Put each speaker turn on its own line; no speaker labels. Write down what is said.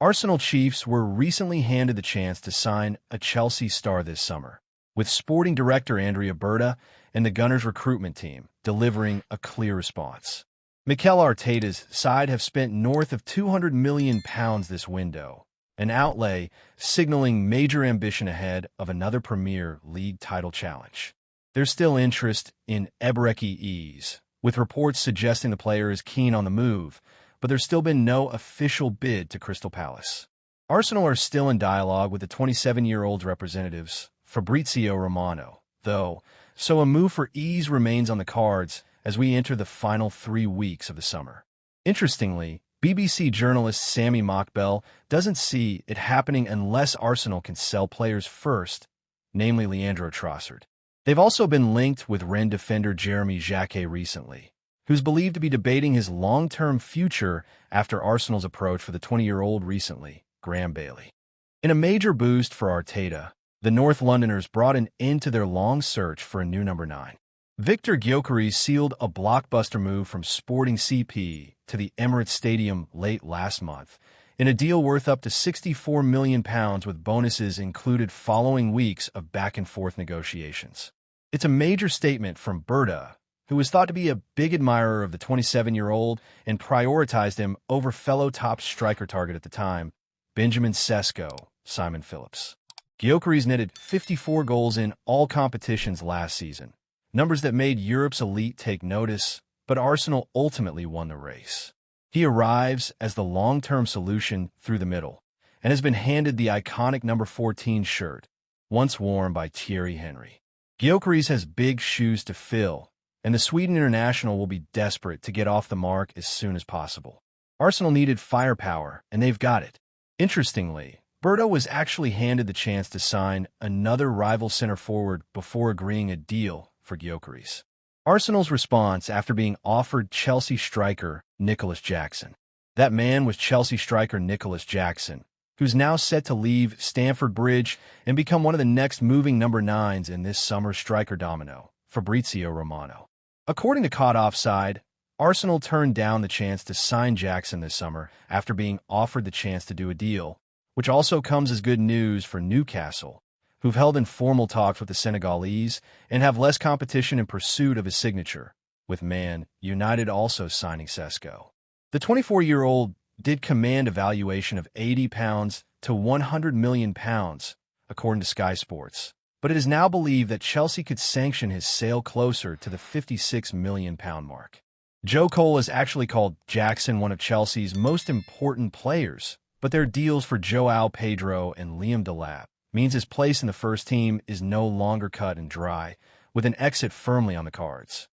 Arsenal Chiefs were recently handed the chance to sign a Chelsea star this summer, with sporting director Andrea Berta and the Gunners recruitment team delivering a clear response. Mikel Arteta's side have spent north of £200 million this window, an outlay signaling major ambition ahead of another Premier League title challenge. There's still interest in Eberechi, with reports suggesting the player is keen on the move, but there's still been no official bid to Crystal Palace. Arsenal are still in dialogue with the 27-year-old's representatives, Fabrizio Romano, though, so a move for Ease remains on the cards as we enter the final 3 weeks of the summer. Interestingly, BBC journalist Sammy Mockbell doesn't see it happening unless Arsenal can sell players first, namely Leandro Trossard. They've also been linked with Rennes defender Jeremy Jacquet recently, who's believed to be debating his long-term future after Arsenal's approach for the 20-year-old recently, Graham Bailey. In a major boost for Arteta, the North Londoners brought an end to their long search for a new number 9. Victor Gyökeres sealed a blockbuster move from Sporting CP to the Emirates Stadium late last month, in a deal worth up to £64 million with bonuses included following weeks of back-and-forth negotiations. It's a major statement from Berta, who was thought to be a big admirer of the 27-year-old and prioritized him over fellow top striker target at the time, Benjamin Sesko, Simon Phillips. Gyökeres netted 54 goals in all competitions last season, numbers that made Europe's elite take notice, but Arsenal ultimately won the race. He arrives as the long-term solution through the middle, and has been handed the iconic number 14 shirt, once worn by Thierry Henry. Gyökeres has big shoes to fill, and the Sweden international will be desperate to get off the mark as soon as possible. Arsenal needed firepower, and they've got it. Interestingly, Berto was actually handed the chance to sign another rival center forward before agreeing a deal for Gyökeres. Arsenal's response after being offered Chelsea striker Nicholas Jackson. That man was Chelsea striker Nicholas Jackson, who's now set to leave Stamford Bridge and become one of the next moving number 9s in this summer's striker domino, Fabrizio Romano. According to Caught Offside, Arsenal turned down the chance to sign Jackson this summer after being offered the chance to do a deal, which also comes as good news for Newcastle, who've held informal talks with the Senegalese and have less competition in pursuit of his signature, with Man United also signing Sesko. The 24-year-old did command a valuation of £80 to £100 million, according to Sky Sports, but it is now believed that Chelsea could sanction his sale closer to the £56 million mark. Joe Cole has actually called Jackson one of Chelsea's most important players, but their deals for Joao Pedro and Liam Delap means his place in the first team is no longer cut and dry, with an exit firmly on the cards.